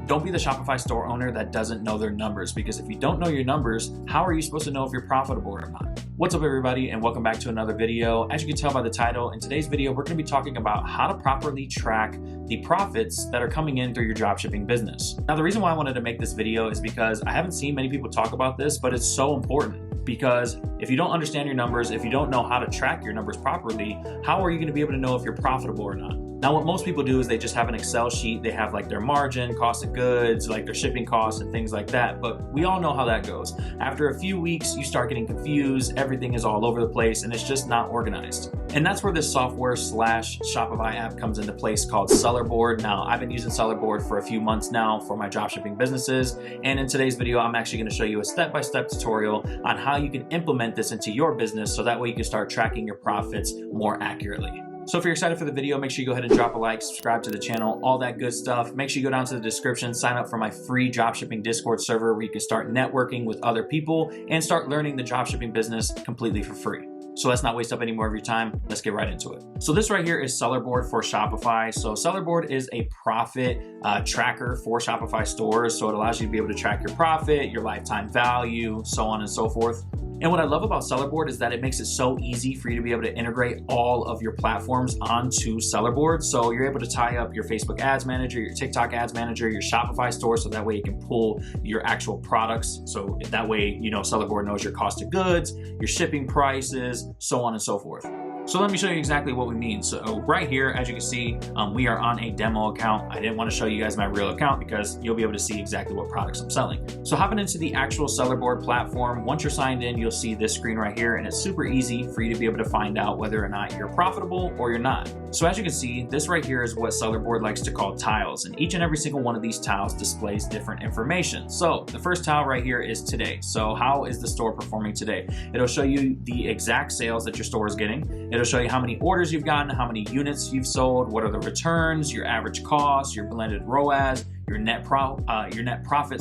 Don't be the Shopify store owner that doesn't know their numbers, because if you don't know your numbers, how are you supposed to know if you're profitable or not? What's up, everybody, and welcome back to another video. As you can tell by the title, in today's video, we're going to be talking about how to properly track the profits that are coming in through your dropshipping business. Now, the reason why I wanted to make this video is because I haven't seen many people talk about this, but it's so important. Because if you don't understand your numbers, if you don't know how to track your numbers properly, how are you going to be able to know if you're profitable or not? Now, what most people do is they just have an Excel sheet. They have like their margin, cost of goods, like their shipping costs and things like that. But we all know how that goes. After a few weeks, you start getting confused. Everything is all over the place and it's just not organized. And that's where this software / Shopify app comes into place called Sellerboard. Now, I've been using Sellerboard for a few months now for my dropshipping businesses. And in today's video, I'm actually going to show you a step-by-step tutorial on how you can implement this into your business so that way you can start tracking your profits more accurately. So if you're excited for the video, make sure you go ahead and drop a like, subscribe to the channel, all that good stuff. Make sure you go down to the description, sign up for my free dropshipping Discord server where you can start networking with other people and start learning the dropshipping business completely for free. So let's not waste up any more of your time. Let's get right into it. So this right here is Sellerboard for Shopify. So Sellerboard is a profit tracker for Shopify stores. So it allows you to be able to track your profit, your lifetime value, so on and so forth. And what I love about Sellerboard is that it makes it so easy for you to be able to integrate all of your platforms onto Sellerboard. So you're able to tie up your Facebook Ads Manager, your TikTok Ads Manager, your Shopify store, so that way you can pull your actual products. So that way, you know, Sellerboard knows your cost of goods, your shipping prices, so on and so forth. So let me show you exactly what we mean. So right here, as you can see, we are on a demo account. I didn't want to show you guys my real account because you'll be able to see exactly what products I'm selling. So hopping into the actual Sellerboard platform, once you're signed in, you'll see this screen right here, and it's super easy for you to be able to find out whether or not you're profitable or you're not. So as you can see, this right here is what Sellerboard likes to call tiles, and each and every single one of these tiles displays different information. So the first tile right here is today. So how is the store performing today? It'll show you the exact sales that your store is getting. It'll show you how many orders you've gotten, how many units you've sold, what are the returns, your average cost, your blended ROAS, your net profit,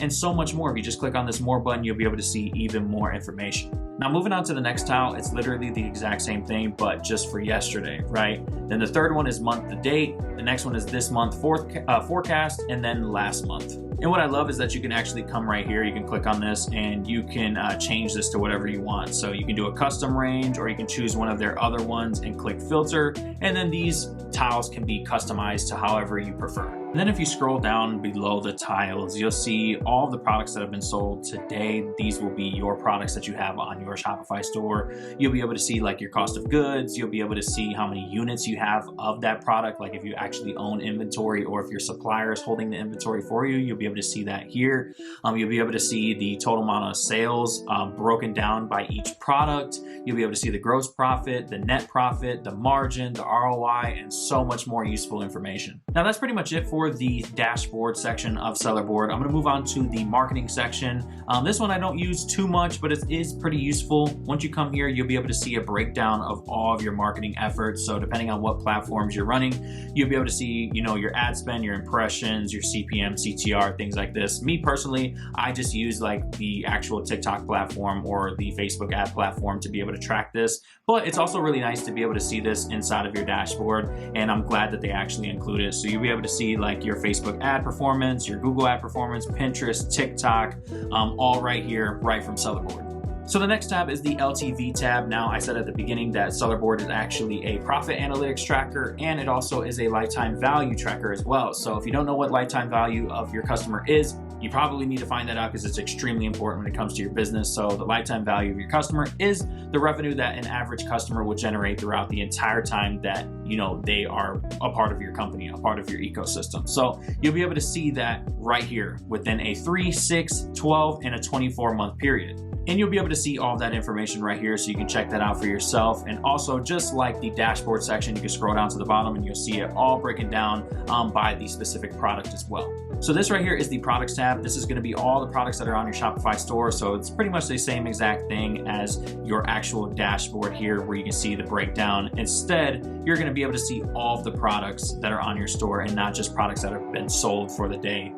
and so much more. If you just click on this more button, you'll be able to see even more information. Now, moving on to the next tile, it's literally the exact same thing, but just for yesterday, right? Then the third one is month to date. The next one is this month forecast, and then last month. And what I love is that you can actually come right here. You can click on this and you can change this to whatever you want. So you can do a custom range, or you can choose one of their other ones and click filter. And then these tiles can be customized to however you prefer. And then if you scroll down below the tiles, you'll see all of the products that have been sold today. These will be your products that you have on your Shopify store. You'll be able to see like your cost of goods. You'll be able to see how many units you have of that product. Like if you actually own inventory, or if your supplier is holding the inventory for you, you'll be able to see that here. You'll be able to see the total amount of sales broken down by each product. You'll be able to see the gross profit, the net profit, the margin, the ROI, and so much more useful information. Now that's pretty much it for the dashboard section of Sellerboard. I'm going to move on to the marketing section. This one I don't use too much, but it is pretty useful. Once you come here, you'll be able to see a breakdown of all of your marketing efforts. So depending on what platforms you're running, you'll be able to see, you know, your ad spend, your impressions, your CPM, CTR, things like this. Me personally, I just use like the actual TikTok platform or the Facebook ad platform to be able to track this. But it's also really nice to be able to see this inside of your dashboard, and I'm glad that they actually include it. So you'll be able to see like your Facebook ad performance, your Google ad performance, Pinterest, TikTok, all right here, right from Sellerboard. So the next tab is the LTV tab. Now, I said at the beginning that Sellerboard is actually a profit analytics tracker, and it also is a lifetime value tracker as well. So if you don't know what lifetime value of your customer is, you probably need to find that out because it's extremely important when it comes to your business. So the lifetime value of your customer is the revenue that an average customer will generate throughout the entire time that, you know, they are a part of your company, a part of your ecosystem. So you'll be able to see that right here within a 3, 6, 12, and a 24-month period. And you'll be able to see all that information right here, so you can check that out for yourself. And also, just like the dashboard section, you can scroll down to the bottom and you'll see it all breaking down by the specific product as well. So this right here is the products tab. This is going to be all the products that are on your Shopify store. So it's pretty much the same exact thing as your actual dashboard here, where you can see the breakdown. Instead, you're going to be able to see all of the products that are on your store and not just products that have been sold for the day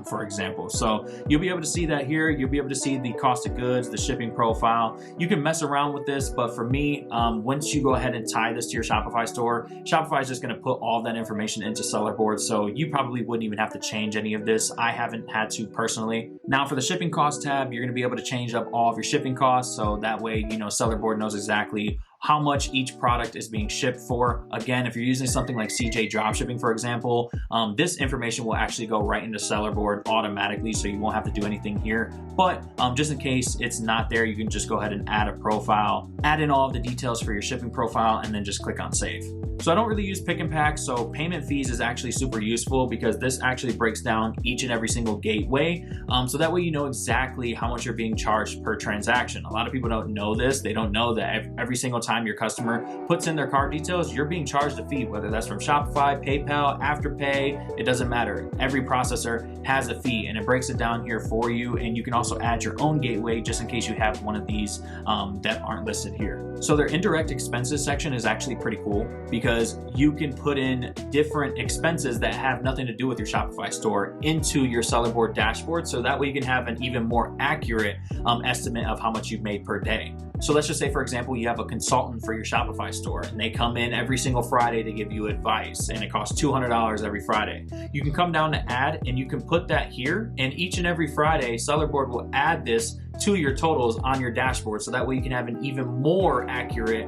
for example. So you'll be able to see that here. You'll be able to see the cost of goods, the shipping profile. You can mess around with this, but for me, once you go ahead and tie this to your Shopify store, Shopify is just going to put all that information into Sellerboard, so you probably wouldn't even have to change any of this. I haven't had to personally. Now for the shipping cost tab, you're going to be able to change up all of your shipping costs, so that way, you know, Sellerboard knows exactly how much each product is being shipped for. Again, if you're using something like CJ Dropshipping, for example, this information will actually go right into Sellerboard automatically, so you won't have to do anything here. But just in case it's not there, you can just go ahead and add a profile, add in all of the details for your shipping profile, and then just click on save. So I don't really use pick and pack, so payment fees is actually super useful because this actually breaks down each and every single gateway. So that way you know exactly how much you're being charged per transaction. A lot of people don't know this. They don't know that every single time your customer puts in their card details, you're being charged a fee, whether that's from Shopify, PayPal, Afterpay, it doesn't matter. Every processor has a fee, and it breaks it down here for you. And you can also add your own gateway just in case you have one of these that aren't listed here. So their indirect expenses section is actually pretty cool because you can put in different expenses that have nothing to do with your Shopify store into your Sellerboard dashboard. So that way you can have an even more accurate estimate of how much you've made per day. So let's just say, for example, you have a consultant for your Shopify store and they come in every single Friday to give you advice, and it costs $200 every Friday. You can come down to add and you can put that here, and each and every Friday, Sellerboard will add this to your totals on your dashboard. So that way you can have an even more accurate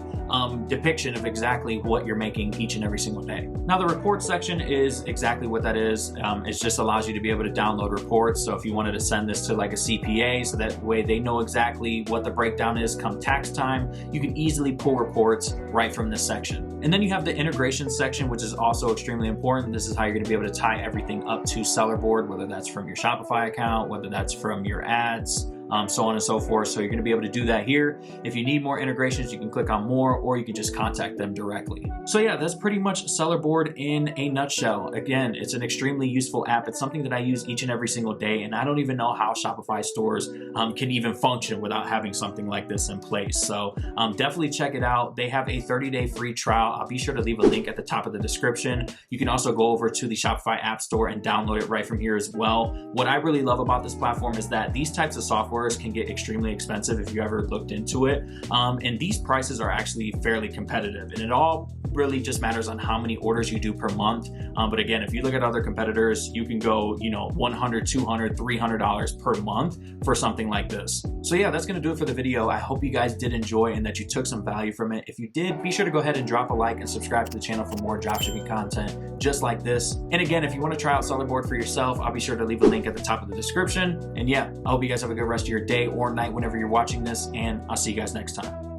depiction of exactly what you're making each and every single day. Now the report section is exactly what that is. It just allows you to be able to download reports. So if you wanted to send this to like a CPA, so that way they know exactly what the breakdown is come tax time, you can easily pull reports right from this section. And then you have the integration section, which is also extremely important. This is how you're going to be able to tie everything up to Sellerboard, whether that's from your Shopify account, whether that's from your ads, so on and so forth. So you're going to be able to do that here. If you need more integrations, you can click on more, or you can just contact them directly. So yeah, that's pretty much Sellerboard in a nutshell. Again, it's an extremely useful app. It's something that I use each and every single day, and I don't even know how Shopify stores can even function without having something like this in place. So definitely check it out. They have a 30-day free trial. I'll be sure to leave a link at the top of the description. You can also go over to the Shopify App Store and download it right from here as well. What I really love about this platform is that these types of software can get extremely expensive if you ever looked into it. And these prices are actually fairly competitive. And it all really just matters on how many orders you do per month. But again, if you look at other competitors, you can go, you know, $100, $200, $300 per month for something like this. So yeah, that's going to do it for the video. I hope you guys did enjoy and that you took some value from it. If you did, be sure to go ahead and drop a like and subscribe to the channel for more dropshipping content just like this. And again, if you want to try out Sellerboard for yourself, I'll be sure to leave a link at the top of the description. And yeah, I hope you guys have a good rest of your day or night whenever you're watching this, and I'll see you guys next time.